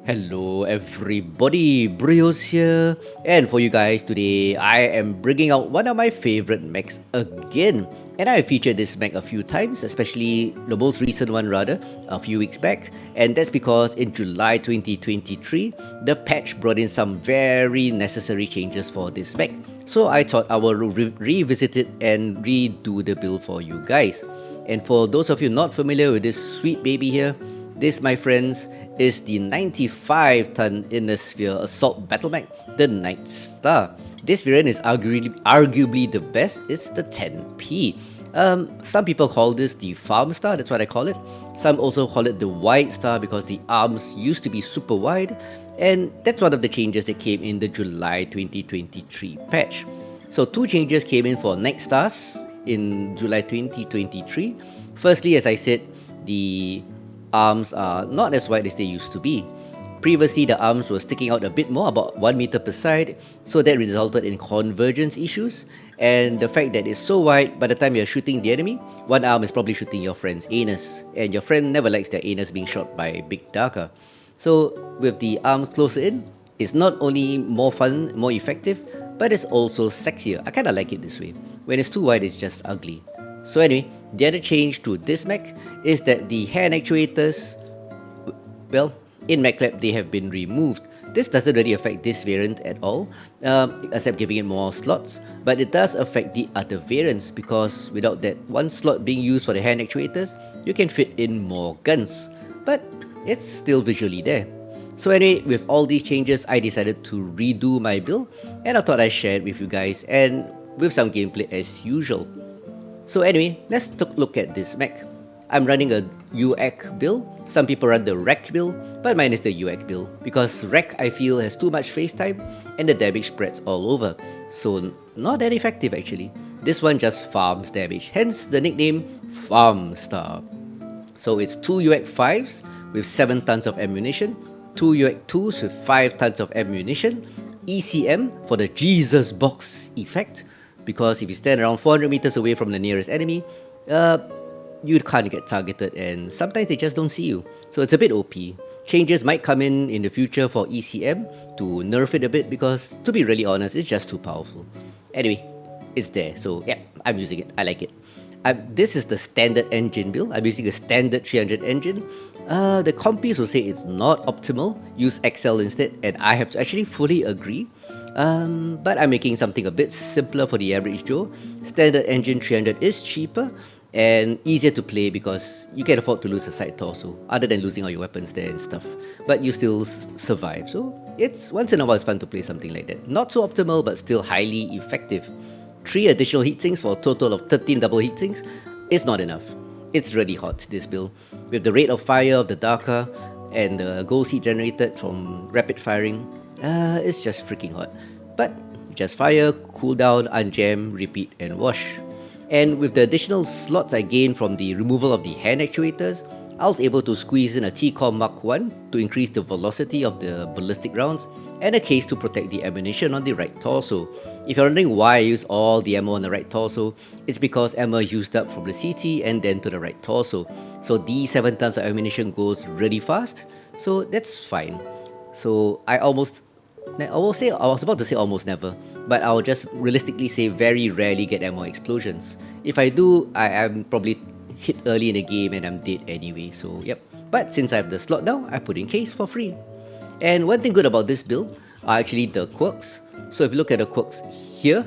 Hello everybody, BrioS here, and for you guys today, I am bringing out one of my favorite mechs again. And I featured this mech a few times, especially the most recent one rather, a few weeks back. And that's because in July 2023, the patch brought in some very necessary changes for this mech. So I thought I will revisit it and redo the build for you guys. And for those of you not familiar with this sweet baby here, this, my friends, is the 95-ton Inner Sphere Assault Battle Mech, the Night Star. This variant is arguably the best. It's the 10p. Some people call this the Farmstar, that's what I call it. Some also call it the Wide Star because the arms used to be super wide. And that's one of the changes that came in the July 2023 patch. So two changes came in for Night Stars in July 2023. Firstly, as I said, the arms are not as wide as they used to be. Previously, the arms were sticking out a bit more, about 1 meter per side, so that resulted in convergence issues, and the fact that it's so wide, by the time you're shooting the enemy, one arm is probably shooting your friend's anus, and your friend never likes their anus being shot by big dakka. So with the arm closer in, it's not only more fun, more effective, but it's also sexier. I kinda like it this way. When it's too wide, it's just ugly. So anyway, the other change to this mech is that the hand actuators, well, in MechLab they have been removed. This doesn't really affect this variant at all, except giving it more slots, but it does affect the other variants because without that one slot being used for the hand actuators, you can fit in more guns, but it's still visually there. So anyway, with all these changes, I decided to redo my build, and I thought I'd share it with you guys, and with some gameplay as usual. So anyway, let's look at this mech. I'm running a UX build. Some people run the REC build, but mine is the UX build because REC I feel has too much face time and the damage spreads all over. So not that effective actually. This one just farms damage, hence the nickname Farmstar. So it's 2 UX5s with 7 tons of ammunition, 2 UX2s with 5 tons of ammunition, ECM for the Jesus box effect, because if you stand around 400 meters away from the nearest enemy, you can't get targeted and sometimes they just don't see you. So it's a bit OP. Changes might come in the future for ECM to nerf it a bit because, to be really honest, it's just too powerful. Anyway, it's there, so yeah, I'm using it. I like it. This is the standard engine build. I'm using a standard 300 engine. The compies will say it's not optimal. Use XL instead, and I have to actually fully agree. But I'm making something a bit simpler for the average Joe. Standard engine 300 is cheaper and easier to play because you can afford to lose a side torso, other than losing all your weapons there and stuff. But you still survive, so it's once in a while it's fun to play something like that. Not so optimal, but still highly effective. 3 additional heatsinks for a total of 13 double heatsinks is not enough. It's really hot, this build. With the rate of fire of the dakka and the gold seed generated from rapid firing, it's just freaking hot. But just fire, cool down, unjam, repeat and wash. And with the additional slots I gained from the removal of the hand actuators, I was able to squeeze in a T-Core Mark 1 to increase the velocity of the ballistic rounds and a case to protect the ammunition on the right torso. If you're wondering why I use all the ammo on the right torso, it's because ammo used up from the CT and then to the right torso. So these 7 tons of ammunition goes really fast, so that's fine. So I was about to say almost never, but I'll just realistically say very rarely get ammo explosions. If I do, I am probably hit early in the game and I'm dead anyway, so yep. But since I have the slot now, I put in case for free. And one thing good about this build are actually the quirks. So if you look at the quirks here,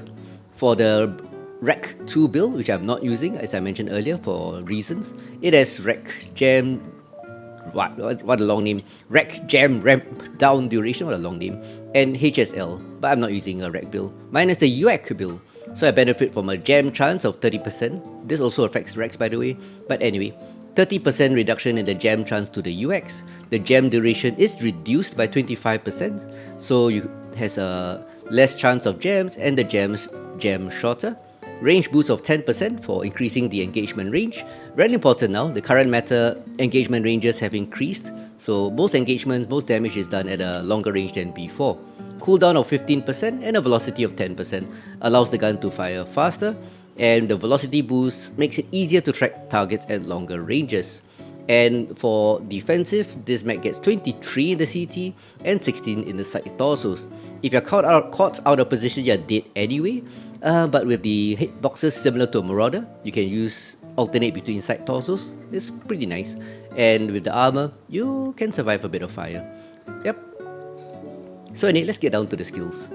for the Rec 2 build, which I'm not using as I mentioned earlier for reasons, it has Rec Jam, what a long name, Rec Jam Ramp Down Duration, what a long name, and HSL, but I'm not using a Rec build. Mine is the UX build, so I benefit from a jam chance of 30%. This also affects Recs by the way, but anyway, 30% reduction in the jam chance to the UX. The jam duration is reduced by 25%, so you has a less chance of jams and the jam shorter. Range boost of 10% for increasing the engagement range. Very important now, the current meta engagement ranges have increased, so most engagements, most damage is done at a longer range than before. Cooldown of 15% and a velocity of 10% allows the gun to fire faster, and the velocity boost makes it easier to track targets at longer ranges. And for defensive, this mech gets 23 in the CT and 16 in the side torsos. If you're caught out of position, you're dead anyway. But with the hitboxes similar to a Marauder, you can alternate between side torsos. It's pretty nice. And with the armor, you can survive a bit of fire. Yep. So anyway, let's get down to the skills.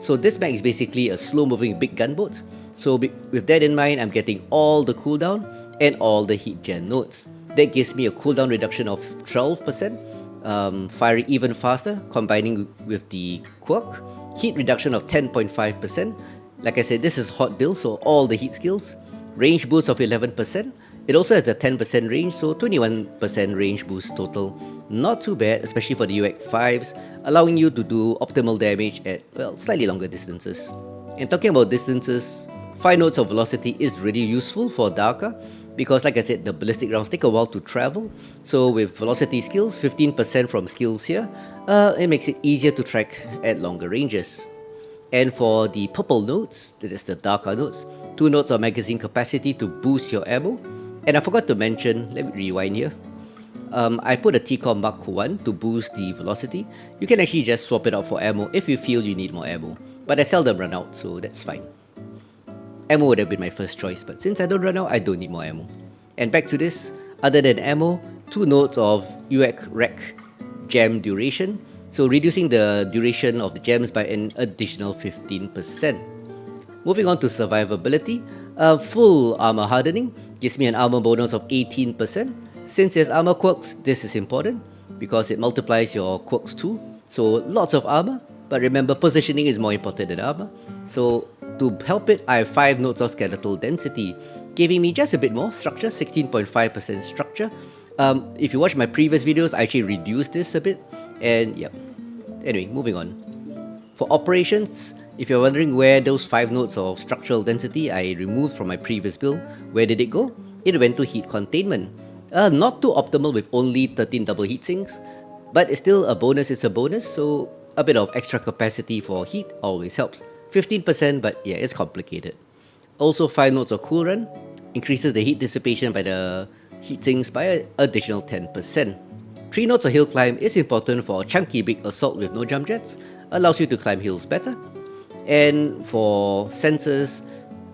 So this mech is basically a slow-moving big gunboat. So with that in mind, I'm getting all the cooldown and all the heat gen nodes. That gives me a cooldown reduction of 12%, firing even faster, combining with the quirk, heat reduction of 10.5%. Like I said, this is hot build, so all the heat skills, range boost of 11%. It also has a 10% range, so 21% range boost total. Not too bad, especially for the BRxVs, allowing you to do optimal damage at, well, slightly longer distances. And talking about distances, 5 nodes of velocity is really useful for dakka, because like I said, the ballistic rounds take a while to travel. So with velocity skills, 15% from skills here, it makes it easier to track at longer ranges. And for the purple nodes, that is the dakka nodes, 2 nodes of magazine capacity to boost your ammo. And I forgot to mention, let me rewind here. I put a TCOM Mark 1 to boost the velocity. You can actually just swap it out for ammo if you feel you need more ammo. But I seldom run out, so that's fine. Ammo would have been my first choice, but since I don't run out, I don't need more ammo. And back to this, other than ammo, 2 nodes of BRxV gem duration, so reducing the duration of the gems by an additional 15%. Moving on to survivability, full armor hardening gives me an armor bonus of 18%. Since there's armor quirks, this is important because it multiplies your quirks too. So lots of armor, but remember positioning is more important than armor. So to help it, I have 5 nodes of skeletal density, giving me just a bit more structure, 16.5% structure. If you watch my previous videos, I actually reduced this a bit, and yep. Anyway, moving on. For operations, if you're wondering where those 5 nodes of structural density I removed from my previous build, where did it go? It went to heat containment. Not too optimal with only 13 double heat sinks, but it's still a bonus, it's a bonus, so a bit of extra capacity for heat always helps. 15%, but yeah, it's complicated. Also 5 nodes of cool run increases the heat dissipation by the heat sinks by an additional 10%. 3 nodes of hill climb is important for a chunky big assault with no jump jets, allows you to climb hills better. And for sensors,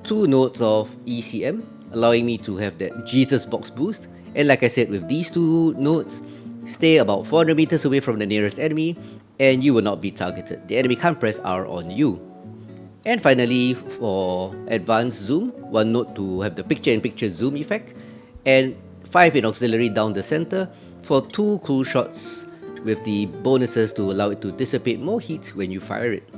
2 nodes of ECM, allowing me to have that Jesus box boost. And like I said, with these 2 nodes, stay about 400 meters away from the nearest enemy and you will not be targeted. The enemy can't press R on you. And finally, for advanced zoom, 1 node to have the picture-in-picture zoom effect, and 5 in auxiliary down the center for 2 cool shots with the bonuses to allow it to dissipate more heat when you fire it.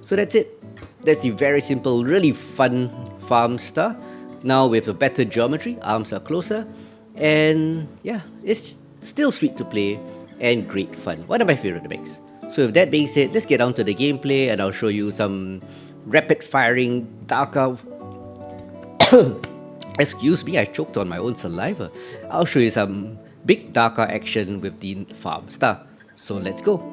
So that's it. That's the very simple, really fun Farmstar. Now with a better geometry, arms are closer, and yeah, it's still sweet to play and great fun. One of my favorite mechs. So with that being said, let's get on to the gameplay and I'll show you some rapid firing dakka. Excuse me, I choked on my own saliva. I'll show you some big dakka action with the Farmstar. So let's go.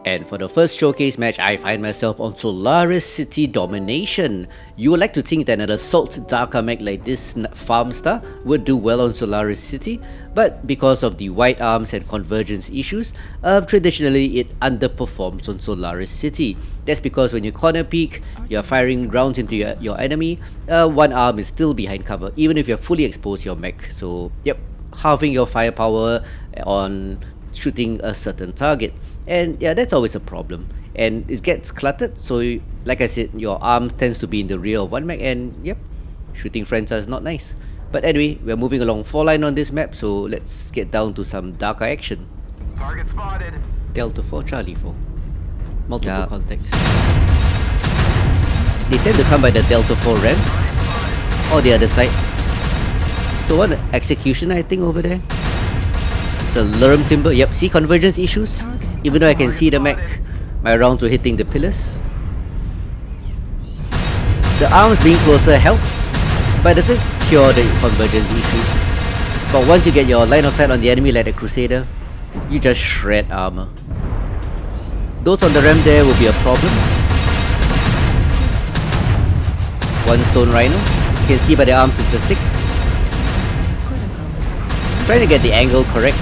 And for the first showcase match, I find myself on Solaris City Domination. You would like to think that an assault dakka mech like this Farmstar would do well on Solaris City, but because of the white arms and convergence issues, traditionally it underperforms on Solaris City. That's because when you corner peek, you're firing rounds into your enemy, 1 arm is still behind cover, even if you're fully exposed your mech. So yep, halving your firepower on shooting a certain target. And yeah, that's always a problem. And it gets cluttered, so like I said, your arm tends to be in the rear of 1 mech, and yep, shooting friends is not nice. But anyway, we're moving along 4 line on this map, so let's get down to some dakka action. Target spotted. Delta 4, Charlie 4. Multiple contacts. They tend to come by the Delta 4 ramp or the other side. So one execution I think over there. It's a Lurm Timber. Yep, see convergence issues? Even though I can see the mech, my rounds were hitting the pillars. The arms being closer helps, but it doesn't cure the convergence issues. But once you get your line of sight on the enemy like the Crusader, you just shred armor. Those on the ramp there will be a problem. 1 stone rhino. You can see by the arms it's a 6. Trying to get the angle correct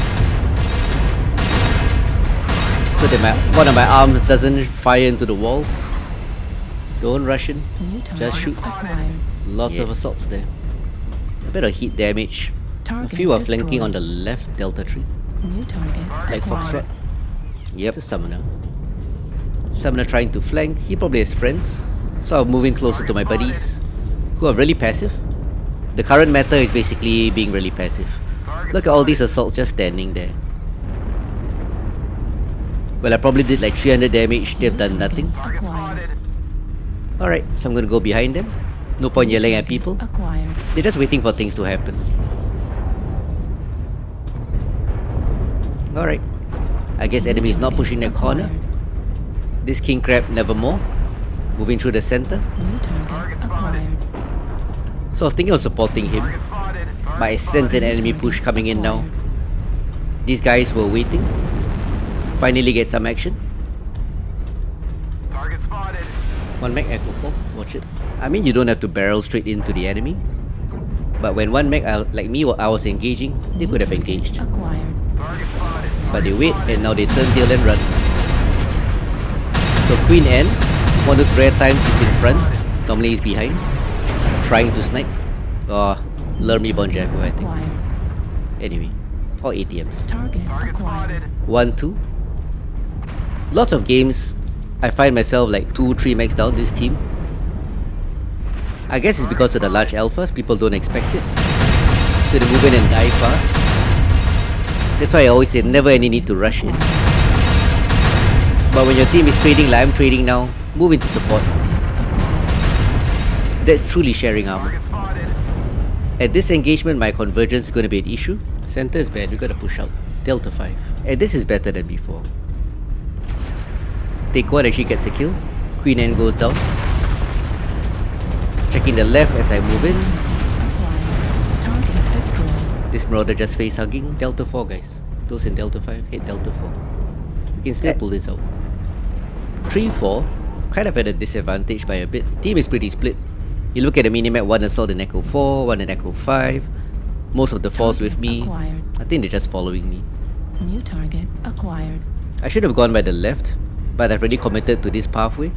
so that one of my arms doesn't fire into the walls. Don't rush in, just shoot. Lots of assaults there. A bit of heat damage. A few are flanking on the left delta tree. Like Foxtrot. Yep, it's a summoner. Summoner trying to flank. He probably has friends. So I'm moving closer to my buddies who are really passive. The current meta is basically being really passive. Look at all these assaults just standing there. Well, I probably did like 300 damage. They've done nothing. Alright, so I'm gonna go behind them. No point yelling at people. They're just waiting for things to happen. Alright. I guess enemy is not pushing that corner. This king crab nevermore. Moving through the center. So I was thinking of supporting him, but I sensed an enemy push coming in now. These guys were waiting. Finally get some action. One mech echo 4, watch it. I mean, you don't have to barrel straight into the enemy, but when one mech like me, I was engaging, they could have engaged. But they wait and now they turn tail and run. So Queen N, one of those rare times he's in front, normally he's behind, trying to snipe. Oh, Lermy Bonjago, I think. Anyway, or ATMs. 1-2. Lots of games, I find myself like 2-3 mechs down this team. I guess it's because of the large alphas, people don't expect it. So they move in and die fast. That's why I always say never any need to rush in. But when your team is trading like I'm trading now, move into support. That's truly sharing armor. At this engagement, my convergence is going to be an issue. Center is bad, we gotta push out. Delta 5. And this is better than before. Take one actually gets a kill. Queen N goes down. Checking the left as I move in. This Marauder just face hugging. Delta 4 guys. Those in Delta 5 hit Delta 4. We can still pull this out. 3-4. Kind of at a disadvantage by a bit. Team is pretty split. You look at the minimap, one assault in Echo 4, one in Echo 5. Most of the 4s with me. I think they're just following me. New target acquired. I should have gone by the left, but I've already committed to this pathway.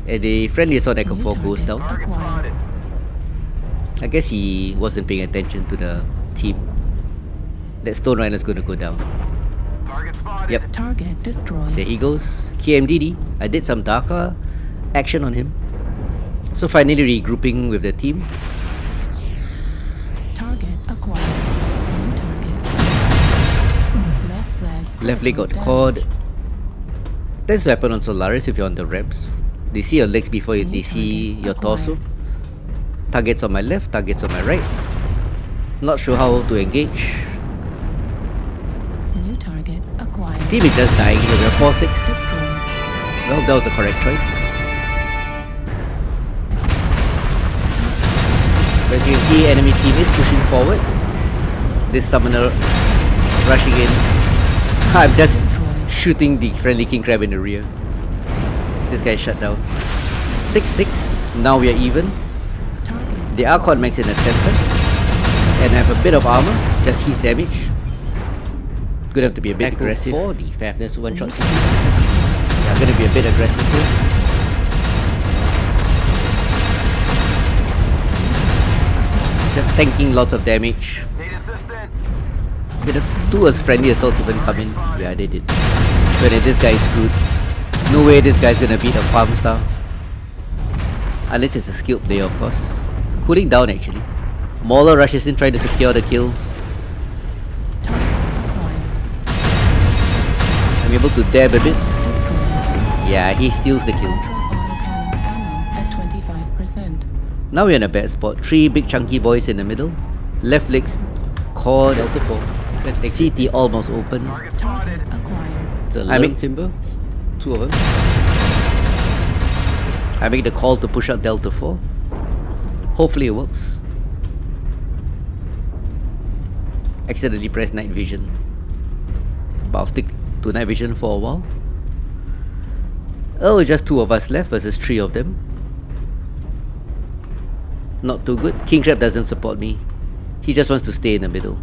And the friendly assault Echo 4 goes down. I guess he wasn't paying attention to the team. That Stone Rider's gonna go down. Yep. Target destroyed. There he goes. KMDD. I did some dakka action on him. So finally regrouping with the team. Target acquired. New target. Left leg. Left leg got caught. Tends to happen on Solaris if you're on the reps. They see your legs before they see your torso. Targets on my left, targets on my right. Not sure how to engage. New target acquired. Team is just dying. We're 4-6. Well, that was the correct choice. But as you can see, enemy team is pushing forward. This summoner rushing in. I'm just shooting the friendly king crab in the rear. This guy shut down. 6-6. Now we are even. The Archon max in the center. And I have a bit of armor. Just heat damage. Gonna have to be a bit aggressive. For the Fafness one shot. Yeah, I'm gonna be a bit aggressive here. Just tanking lots of damage. Bit of 2 friendly assaults even come in. Yeah, they did. So then this guy is screwed. No way this guy's gonna beat a Farmstar. Unless it's a skilled player, of course. Cooling down actually. Mauler rushes in trying to secure the kill. I'm able to dab a bit. Yeah, he steals the kill. Now we're in a bad spot. 3 big chunky boys in the middle. Left legs core Delta 4. Let's CT almost open. It's a Lerm Timber. 2 of them. I make the call to push out Delta 4. Hopefully it works. Accidentally press night vision. But I'll stick to night vision for a while. Oh, just 2 of us left versus 3 of them. Not too good. King Crab doesn't support me. He just wants to stay in the middle.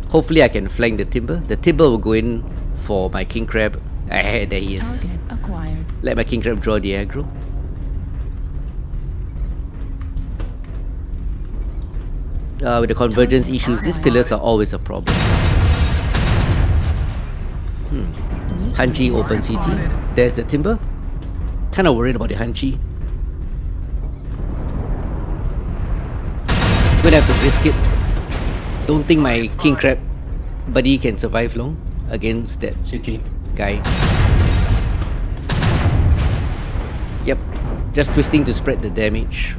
Hopefully I can flank the timber. The timber will go in for my king crab. There he is. Target acquired. Let my king crab draw the aggro. With the convergence issues, these pillars are always a problem. Hanchi open CT. There's the timber. Kinda worried about the Hanchi. Gonna have to risk it. Don't think my king crab buddy can survive long against that CT. guy. Yep, just twisting to spread the damage.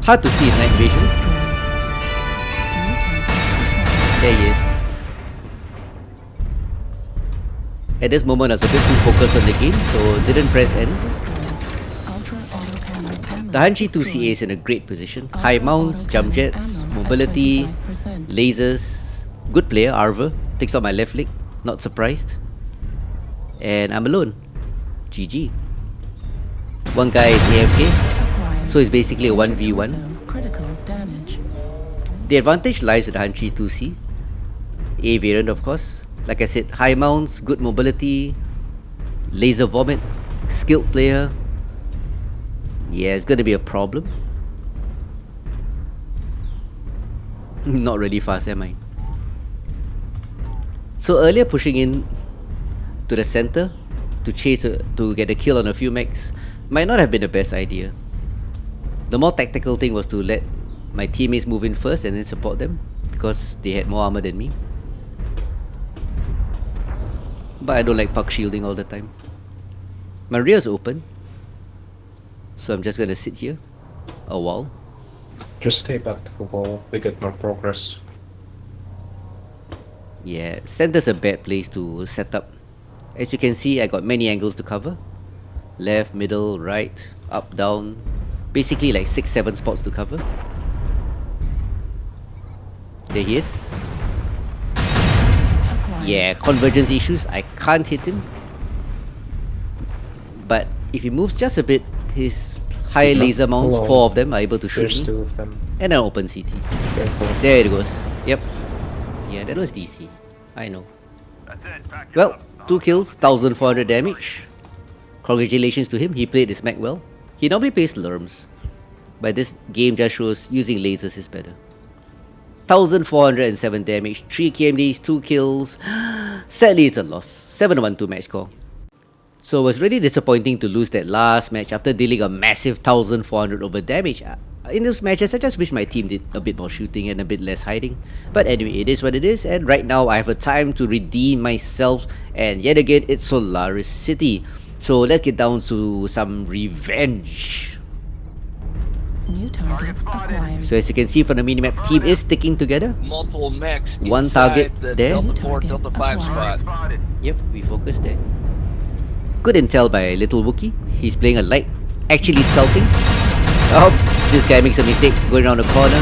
Hard to see in night vision. There he is. At this moment I was a bit too focused on the game, so didn't press N. The Hanchi 2CA is in a great position. High mounts, jump jets, mobility, lasers. Good player, Arver. Takes out my left leg. Not surprised. And I'm alone. GG. One guy is AFK, so it's basically a 1v1. The advantage lies with the Hanchi 2C. A variant, of course. Like I said, high mounts, good mobility, laser vomit, skilled player. Yeah, it's gonna be a problem. Not really fast, am I? So earlier pushing in to the center to to get a kill on a few mechs might not have been the best idea. The more tactical thing was to let my teammates move in first and then support them because they had more armor than me. But I don't like puck shielding all the time. My rear's open, so I'm just gonna sit here a while. Just stay back to the wall, we get more progress. Yeah, center's a bad place to set up. As you can see, I got many angles to cover. Left, middle, right, up, down. Basically like 6-7 spots to cover. There he is. Yeah, convergence issues. I can't hit him. But if he moves just a bit, his high laser mounts, 4 of them, are able to shoot There's me. 2 of them. And an open CT. Careful. There it goes. Yep. Yeah, that was DC. I know. Well, 2 kills, 1400 damage. Congratulations to him, he played his mech well. He normally plays Lerms, but this game just shows using lasers is better. 1407 damage, 3 KMDs, 2 kills. Sadly, it's a loss. 7-1-2 match score. So it was really disappointing to lose that last match after dealing a massive 1400 over damage. In those matches, I just wish my team did a bit more shooting and a bit less hiding. But anyway, it is what it is, and right now I have a time to redeem myself, and yet again, it's Solaris City. So let's get down to some revenge. New target acquired. So as you can see from the minimap, team is sticking together. Multiple mechs. One target inside the there. Delta 4, Delta 5 spot. Yep, we focus there. Good intel by Little Wookie. He's playing a light, actually scouting. Oh, this guy makes a mistake going around the corner.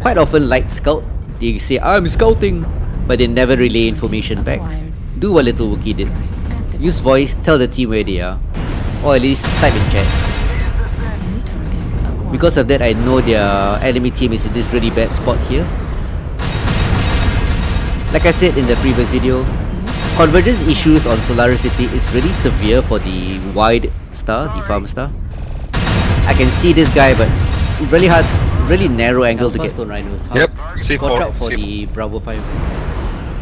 Quite often light scout, they say I'm scouting, but they never relay information back. Do what Little Wookie did. Use voice, tell the team where they are, or at least type in chat. Because of that, I know their enemy team is in this really bad spot here. Like I said in the previous video, convergence issues on Solaris City is really severe for the wide star, the Farmstar. I can see this guy, but really hard, really narrow angle to get stone rhinos. Yep, Watch out C4. for the Bravo 5.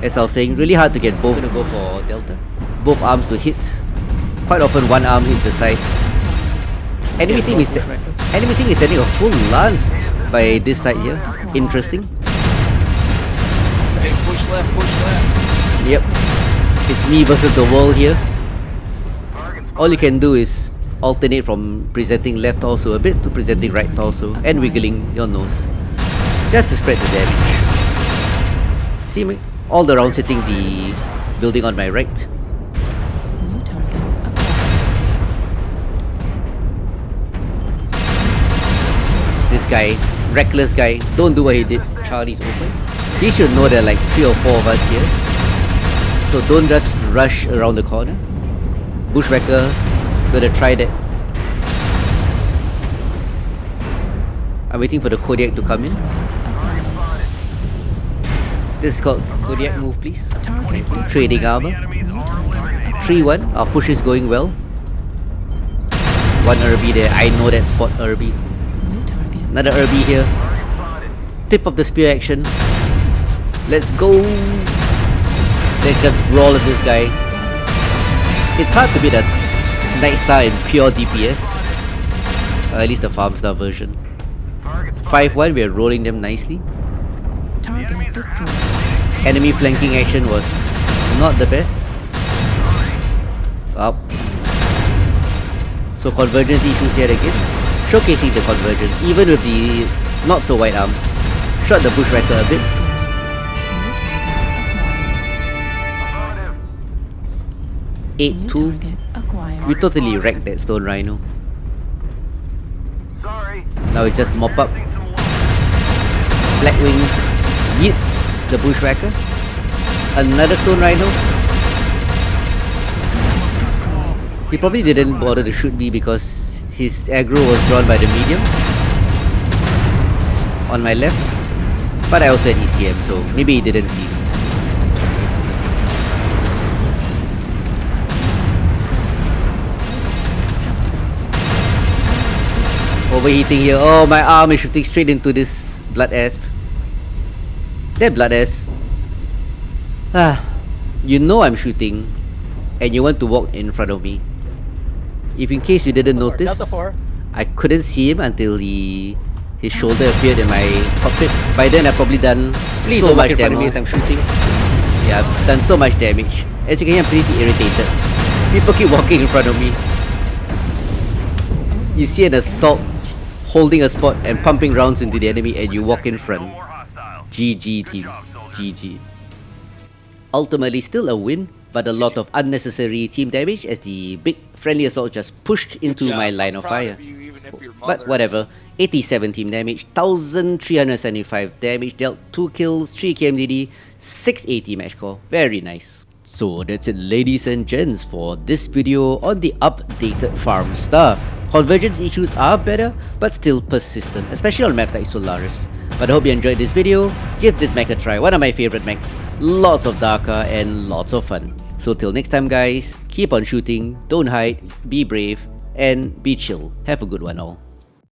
As I was saying, really hard to get both. Gonna go for Delta. Both arms to hit. Quite often one arm hits the side. Enemy team is sending a full lance by this side here. Interesting. Hey, push left, push left. Yep. It's me versus the world here. All you can do is alternate from presenting left torso a bit to presenting right torso and wiggling your nose. Just to spread the damage. See me? All the rounds hitting the building on my right. New target acquired. This guy, reckless guy, don't do what he did. Charlie's open. He should know there are like 3 or 4 of us here. So don't just rush around the corner. Bushwhacker, Gonna try that. I'm waiting for the Kodiak to come in. This is called Kodiak move, please. Target destroyed. Trading armor. New target 3-1. Our push is going well. One Irby there. I know that spot, Irby. New target. Another Irby here. Tip of the spear action. Let's go. Let's just brawl with this guy. It's hard to beat a Nightstar in pure DPS. At least the Farmstar version. 5-1, we're rolling them nicely. Target destroyed. Enemy flanking action was not the best. Up. So convergence issues yet again. Showcasing the convergence, even with the not so wide arms. Shot the bushwhacker a bit. New 8-2. target acquired. We totally wrecked that stone rhino. Now it's just mop up. Blackwing yeets the bushwhacker. Another stone rhino. He probably didn't bother to shoot me because his aggro was drawn by the medium on my left. But I also had ECM, so maybe he didn't see me. Overheating here. Oh, my arm is shooting straight into this blood asp. That blood asp. You know I'm shooting, and you want to walk in front of me. If in case you didn't notice, I couldn't see him until his shoulder appeared in my cockpit. By then, I've probably done so much damage. I'm shooting. Yeah, I've done so much damage. As you can hear, I'm pretty irritated. People keep walking in front of me. You see an assault holding a spot and pumping rounds into the enemy, and you walk in front. GG team. GG. Ultimately still a win, but a lot of unnecessary team damage as the big friendly assault just pushed into my line of fire. But whatever. 87 team damage, 1375 damage dealt, 2 kills, 3 KMDD, 680 match score. Very nice. So that's it, ladies and gents, for this video on the updated Farmstar. Convergence issues are better, but still persistent, especially on maps like Solaris. But I hope you enjoyed this video. Give this mech a try, one of my favorite mechs. Lots of dakka and lots of fun. So till next time guys, keep on shooting, don't hide, be brave, and be chill. Have a good one all.